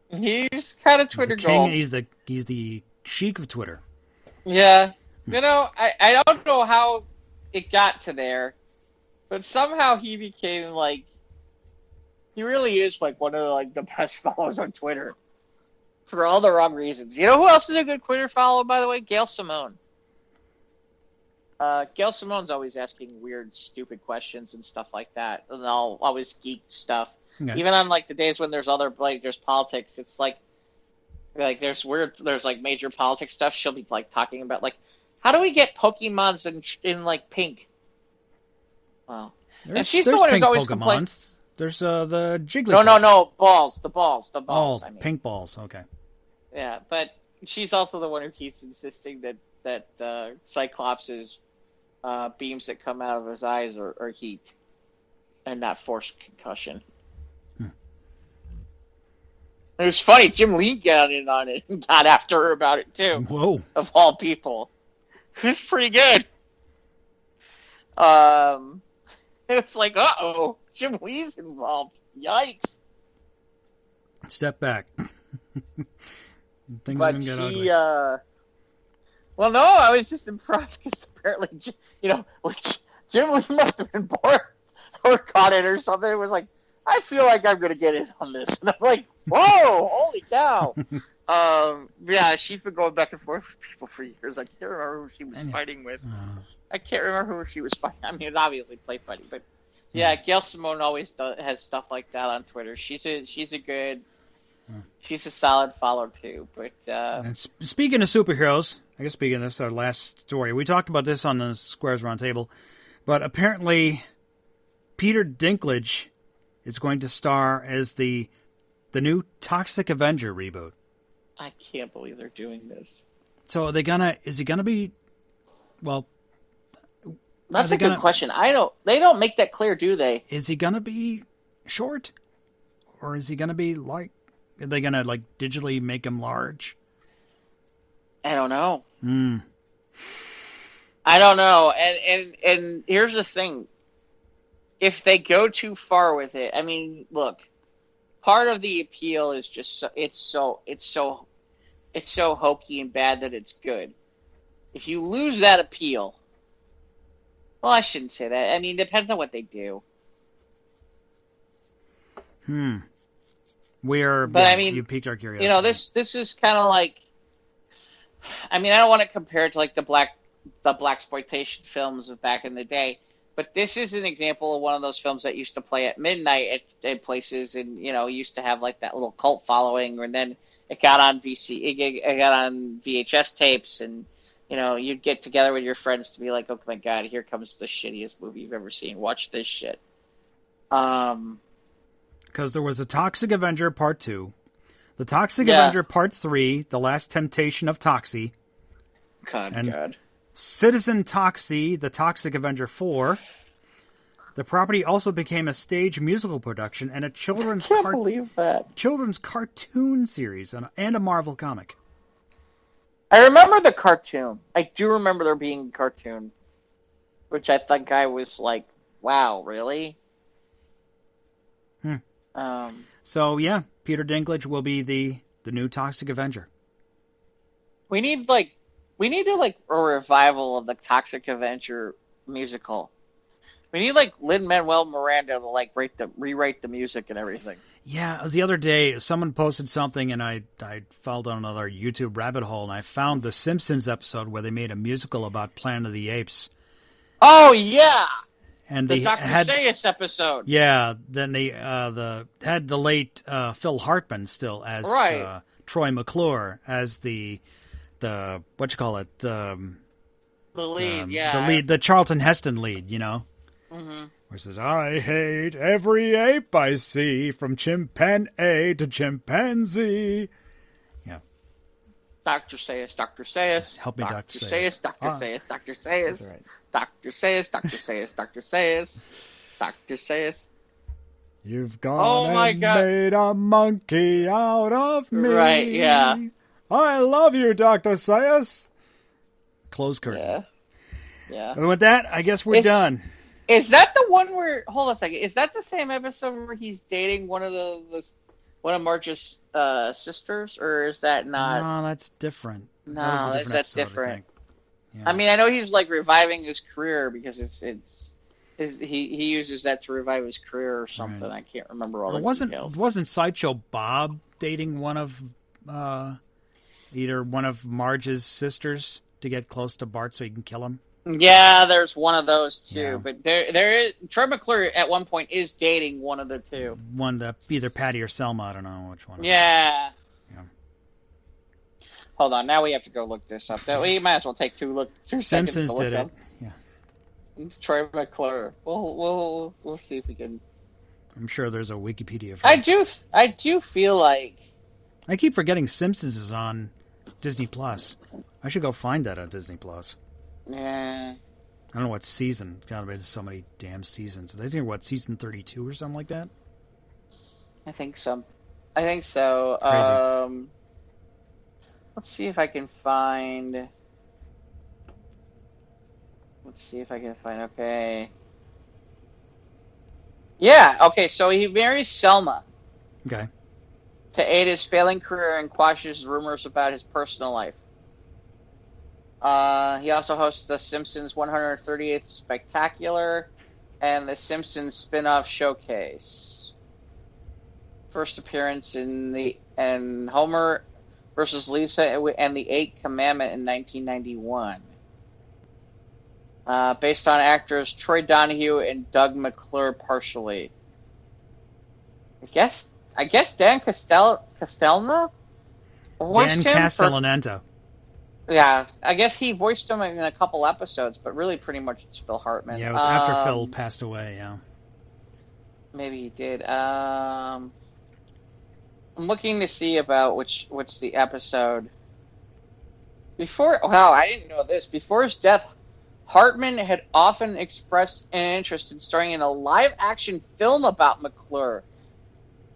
S1: He's kind of Twitter gold.
S2: He's the Sheik of Twitter.
S1: Yeah. You know, I don't know how it got to there, but somehow he became he really is one of the best followers on Twitter. For all the wrong reasons. You know who else is a good Twitter follow, by the way? Gail Simone. Gail Simone's always asking weird, stupid questions and stuff like that. And I'll always geek stuff. Yeah. Even on the days when there's there's politics, it's there's major politics stuff. She'll be talking about how do we get Pokemons in pink? Well, and she's the one who's always complaining.
S2: There's the Jigglypuff.
S1: No, balls. The balls.
S2: Oh, pink balls. Okay.
S1: Yeah, but she's also the one who keeps insisting that Cyclops' beams that come out of his eyes are heat and not forced concussion. It was funny. Jim Lee got in on it and got after her about it too.
S2: Whoa!
S1: Of all people, it was pretty good. It's uh-oh, Jim Lee's involved. Yikes!
S2: Step back. Things didn't get ugly.
S1: Well, no, I was just impressed because apparently, Jim Lee must have been bored or caught it or something. It was I feel like I'm going to get in on this. And I'm whoa, holy cow. Yeah, she's been going back and forth with people for years. I can't remember who she was fighting with. I can't remember who she was fighting. I mean, it's obviously play fighting, but yeah, Gail Simone always has stuff like that on Twitter. She's a solid follow too. But
S2: and speaking of superheroes, I guess speaking of this, our last story, we talked about this on the Squares Roundtable, but apparently Peter Dinklage is going to star as the new Toxic Avenger reboot.
S1: I can't believe they're doing this.
S2: So is he gonna be? Well,
S1: that's a good question. They don't make that clear, do they?
S2: Is he gonna be short, or is he gonna be are they gonna digitally make him large?
S1: I don't know. I don't know. And here's the thing: if they go too far with it, I mean, look, part of the appeal is just it's so hokey and bad that it's good. If you lose that appeal, well, I shouldn't say that. I mean, it depends on what they do.
S2: I mean, you piqued our curiosity.
S1: This is kind of I mean, I don't want to compare it to the blaxploitation films of back in the day, but this is an example of one of those films that used to play at midnight at places, and used to have that little cult following, and then it got on it got on VHS tapes, and you'd get together with your friends to be like, oh my god, here comes the shittiest movie you've ever seen. Watch this shit.
S2: Because there was a Toxic Avenger Part 2, the Toxic Avenger Part 3, The Last Temptation of Toxie,
S1: God.
S2: Citizen Toxie, the Toxic Avenger 4, The property also became a stage musical production and a children's
S1: I can't believe that.
S2: children's cartoon series and a Marvel comic.
S1: I remember the cartoon. I do remember there being a cartoon, which I think I was like, "Wow, really?"
S2: So yeah, Peter Dinklage will be the new Toxic Avenger.
S1: We need a revival of the Toxic Avenger musical. We need like Lin-Manuel Miranda to like rewrite the music and everything.
S2: Yeah, the other day someone posted something and I fell down another YouTube rabbit hole and I found the Simpsons episode where they made a musical about Planet of the Apes.
S1: Oh yeah,
S2: And
S1: the
S2: they
S1: Dr.
S2: had
S1: Seuss episode.
S2: yeah. Then they had the late Phil Hartman still as
S1: Right.
S2: Troy McClure as the what you call it
S1: The lead, yeah.
S2: the lead, the Charlton Heston lead, you know.
S1: Mm-hmm.
S2: Where it says, I hate every ape I see, from chimpanzee to chimpanzee. Yeah.
S1: Dr. Seuss, Dr. Seuss.
S2: Help me, Dr.
S1: Seuss.
S2: Seuss.
S1: Dr. Seuss, Dr. Seuss.
S2: That's right.
S1: Dr. Seuss, Dr. Seuss, Dr. Seuss. Dr. Seuss.
S2: You've gone and
S1: God.
S2: made a monkey out of me.
S1: Right, yeah.
S2: I love you, Dr. Seuss. Close curtain.
S1: Yeah. Yeah.
S2: And with that, I guess we're done.
S1: Is that the one where? Hold on a second. Is that the same episode where he's dating one of Marge's sisters, or is that not?
S2: No, that's different.
S1: No,
S2: That was a
S1: is that
S2: episode, I
S1: different?
S2: think. Yeah.
S1: I mean, I know he's like reviving his career because he uses that to revive his career or something.
S2: Right.
S1: I can't remember all the
S2: wasn't
S1: details.
S2: Sideshow Bob dating one of either one of Marge's sisters to get close to Bart so he can kill him?
S1: Yeah, there's one of those too.
S2: Yeah.
S1: But there is Troy McClure at one point is dating one of the two.
S2: One that either Patty or Selma, I don't know which one.
S1: Yeah.
S2: Yeah.
S1: Hold on, now we have to go look this up. We might as well take two seconds
S2: Simpsons
S1: to look
S2: did it.
S1: up
S2: Yeah.
S1: Troy McClure. We'll see if we can.
S2: I'm sure there's a Wikipedia for
S1: I
S2: it.
S1: do feel like
S2: I keep forgetting Simpsons is on Disney Plus. I should go find that on Disney Plus.
S1: yeah.
S2: I don't know what season. Gotta be so many damn seasons. I think season 32 or something like that.
S1: I think so.
S2: Crazy.
S1: Let's see if I can find. Okay. Yeah. Okay. So he marries Selma
S2: Okay.
S1: to aid his failing career and quashes rumors about his personal life. He also hosts the Simpsons 138th Spectacular and the Simpsons spin-off Showcase. First appearance in Homer versus Lisa and the Eighth Commandment in 1991. Based on actors Troy Donahue and Doug McClure partially. I guess Dan Castellaneta voiced
S2: Dan
S1: him
S2: Castellaneta.
S1: Yeah, I guess he voiced him in a couple episodes, but really pretty much it's Phil Hartman.
S2: Yeah, it was after Phil passed away, yeah.
S1: Maybe he did. I'm looking to see about what's the episode. I didn't know this. Before his death, Hartman had often expressed an interest in starring in a live-action film about McClure,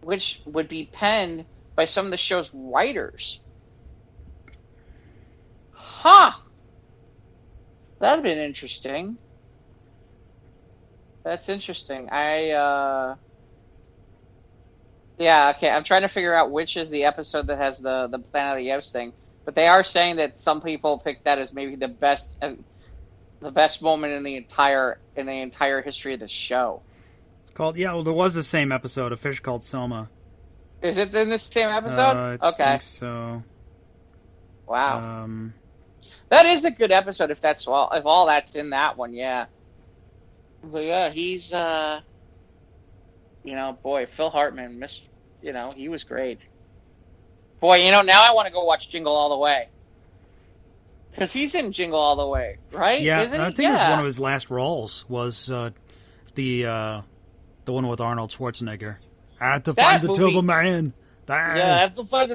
S1: which would be penned by some of the show's writers. Huh. That'd have been interesting. That's interesting. Yeah, okay. I'm trying to figure out which is the episode that has the Planet of the Apes thing. But they are saying that some people picked that as maybe the best moment in the entire history of the show.
S2: It's called there was the same episode, A Fish Called Selma.
S1: Is it in the same episode?
S2: I
S1: Okay.
S2: think so.
S1: Wow. That is a good episode if all that's in that one, yeah. But yeah, he's boy, Phil Hartman, he was great. Boy, now I want to go watch Jingle All the Way. Because he's in Jingle All the Way, right?
S2: Yeah,
S1: Isn't he?
S2: I think it was one of his last roles was the one with Arnold Schwarzenegger. I have to find the Turbo Man.
S1: Yeah, I have to find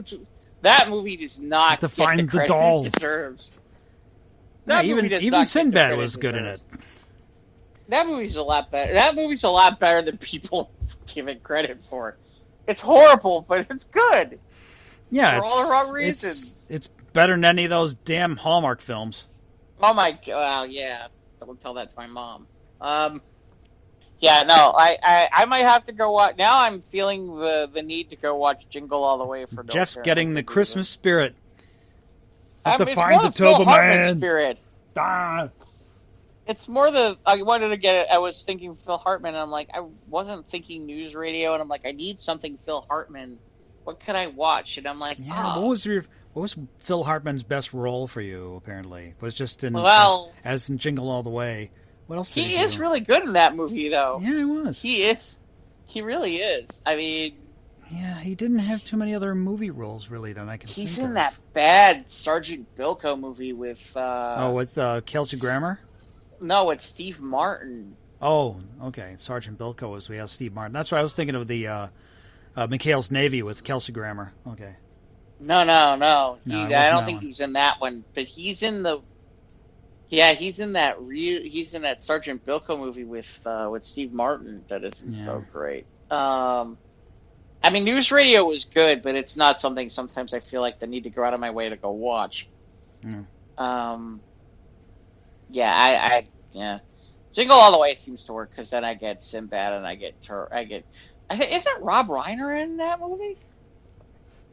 S1: that movie does not
S2: to
S1: get
S2: find
S1: the
S2: the
S1: credit
S2: doll.
S1: it deserves.
S2: Yeah,
S1: That movie does
S2: even
S1: not get the
S2: Sinbad
S1: credit
S2: was
S1: it
S2: good in
S1: deserves.
S2: it.
S1: That movie's a lot better. That movie's a lot better than people give it credit for. It's horrible, but it's good.
S2: Yeah,
S1: for all the wrong reasons.
S2: It's better than any of those damn Hallmark films.
S1: Oh my god! Well, yeah, don't tell that to my mom. Yeah, no, I might have to go watch. Now I'm feeling the need to go watch Jingle All the Way for.
S2: Jeff's getting the Christmas spirit. Have to
S1: it's
S2: find
S1: more
S2: the Toba Man.
S1: Spirit.
S2: Ah.
S1: It's more I wanted to get it. I was thinking Phil Hartman, and I'm like, I wasn't thinking news radio, and I'm like, I need something Phil Hartman. What could I watch? And I'm like,
S2: yeah. What was Phil Hartman's best role for you? Apparently, it was just in as in Jingle All the Way. What else? Did he
S1: is really good in that movie, though.
S2: Yeah, he was.
S1: He is. He really is. I mean,
S2: yeah, he didn't have too many other movie roles really that I can.
S1: He's
S2: think
S1: in
S2: of.
S1: that bad Sergeant Bilko movie with.
S2: With Kelsey Grammer.
S1: No, it's Steve Martin.
S2: Oh, okay. Sergeant Bilko was Steve Martin. That's why I was thinking of the McHale's Navy with Kelsey Grammer. Okay.
S1: No. I don't think
S2: one.
S1: he was in that one, but he's in the. Yeah, he's in that. He's in that Sergeant Bilko movie with Steve Martin. That isn't so great. I mean, news radio was good, but it's not something. Sometimes I feel like I need to go out of my way to go watch. Yeah, Jingle All the Way seems to work because then I get Sinbad and I get. Isn't Rob Reiner in that movie?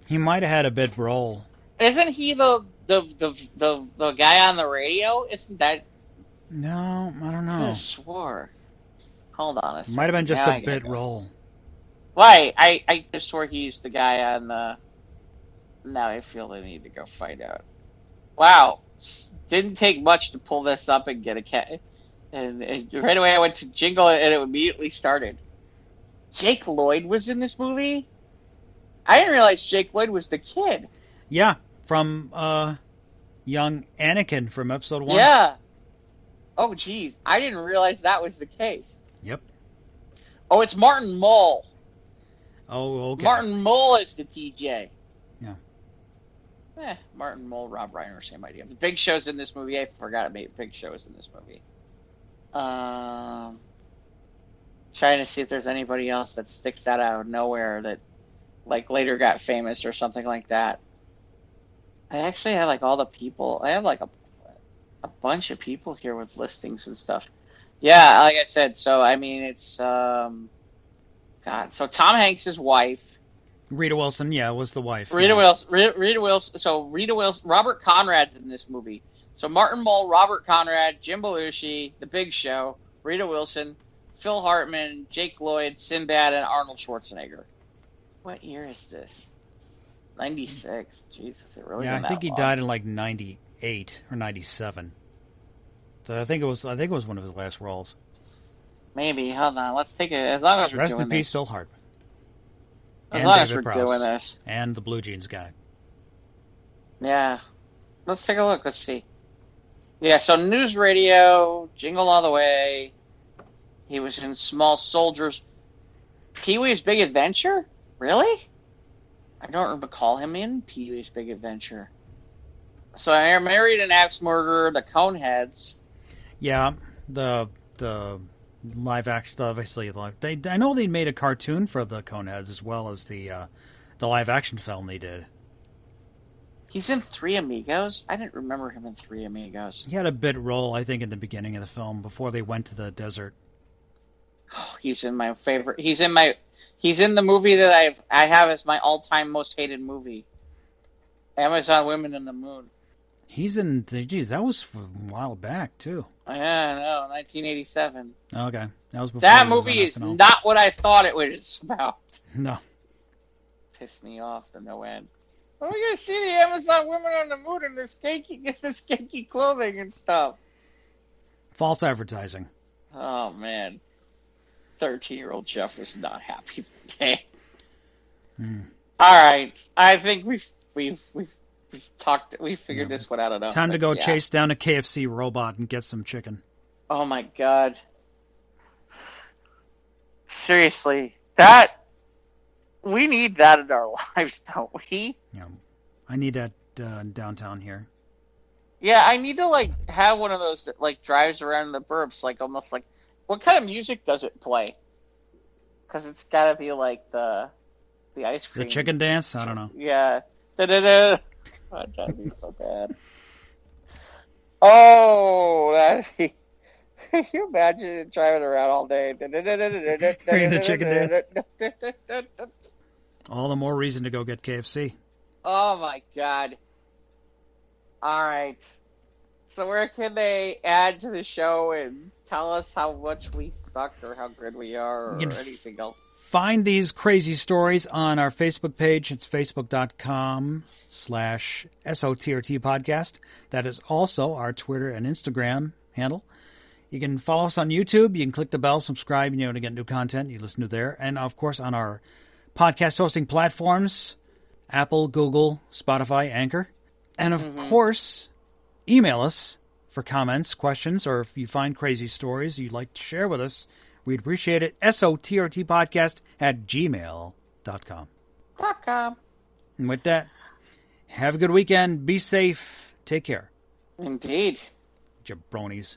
S2: He might have had a bit role.
S1: Isn't he the guy on the radio? Isn't that?
S2: No, I don't know.
S1: I swore. Hold on a second.
S2: Might have been just a bit role.
S1: Why? I just swore he's the guy on the. Now I feel the need to go find out. Wow. Didn't take much to pull this up and get a cat. And right away I went to Jingle and it immediately started. Jake Lloyd was in this movie? I didn't realize Jake Lloyd was the kid.
S2: Yeah, from young Anakin from episode 1.
S1: Yeah. Oh, geez. I didn't realize that was the case.
S2: Yep.
S1: Oh, it's Martin Mull.
S2: Oh, okay.
S1: Martin Mull is the TJ.
S2: Yeah.
S1: Martin Mull, Rob Reiner, same idea. The Big Show's in this movie. I forgot it made Big Show's in this movie. Trying to see if there's anybody else that sticks out of nowhere that like later got famous or something like that. I actually have like all the people. I have like a bunch of people here with listings and stuff. Yeah, like I said. So I mean, it's God. So Tom Hanks' wife.
S2: Rita Wilson, was the wife.
S1: Rita Wilson. So Rita Wilson. Robert Conrad's in this movie. So Martin Mull, Robert Conrad, Jim Belushi, The Big Show, Rita Wilson, Phil Hartman, Jake Lloyd, Sinbad, and Arnold Schwarzenegger. What year is this? 96. Jesus, it really.
S2: Yeah, I think he died in like 98 or 97. So I think it was one of his last roles.
S1: Maybe. Hold on. Let's take it. As long as we're
S2: Rest
S1: doing
S2: in peace,
S1: this.
S2: Phil Hartman.
S1: As long as we're doing this.
S2: And the Blue Jeans guy.
S1: Yeah. Let's take a look. Let's see. Yeah, so News Radio, Jingle All the Way. He was in Small Soldiers. Pee-wee's Big Adventure? Really? I don't recall him in Pee-wee's Big Adventure. So I married an axe murderer, the Coneheads.
S2: Yeah, the live action, obviously. I know they made a cartoon for the Coneheads as well as the live action film they did.
S1: He's in Three Amigos? I didn't remember him in Three Amigos.
S2: He had a bit role, I think, in the beginning of the film before they went to the desert.
S1: Oh, he's in my favorite. He's in the movie that I have as my all-time most hated movie. Amazon Women in the Moon.
S2: He's in. Geez, that was a while back too.
S1: Yeah, I know, 1987.
S2: Okay, that was before.
S1: That movie is not what I thought it was about.
S2: No.
S1: Pissed me off to no end. Are we gonna see the Amazon Women on the Moon in this skanky clothing and stuff?
S2: False advertising.
S1: Oh man, 13-year-old Jeff was not happy today. All right, I think we've talked. We figured this one out enough.
S2: Time to go chase down a KFC robot and get some chicken.
S1: Oh my god! Seriously, we need that in our lives, don't we?
S2: Yeah, I need that downtown here.
S1: Yeah, I need to have one of those that drives around the burbs, almost like. What kind of music does it play? Because it's got to be like the ice cream.
S2: The chicken dance? I don't know.
S1: Yeah. Da-da-da. Oh, that'd be so bad. Oh, that'd be... Can you imagine driving around all day?
S2: Hearing the chicken dance. All the more reason to go get KFC.
S1: Oh my god. Alright. So where can they add to the show and tell us how much we suck or how good we are or anything else?
S2: Find these crazy stories on our Facebook page. It's facebook.com/SOTRT podcast. That is also our Twitter and Instagram handle. You can follow us on YouTube. You can click the bell, subscribe, to get new content. You listen to there. And, of course, on our podcast hosting platforms, Apple, Google, Spotify, Anchor. And, of course, email us for comments, questions, or if you find crazy stories you'd like to share with us. We'd appreciate it. SOTRTpodcast@gmail.com. And with that, have a good weekend. Be safe. Take care.
S1: Indeed.
S2: Jabronis.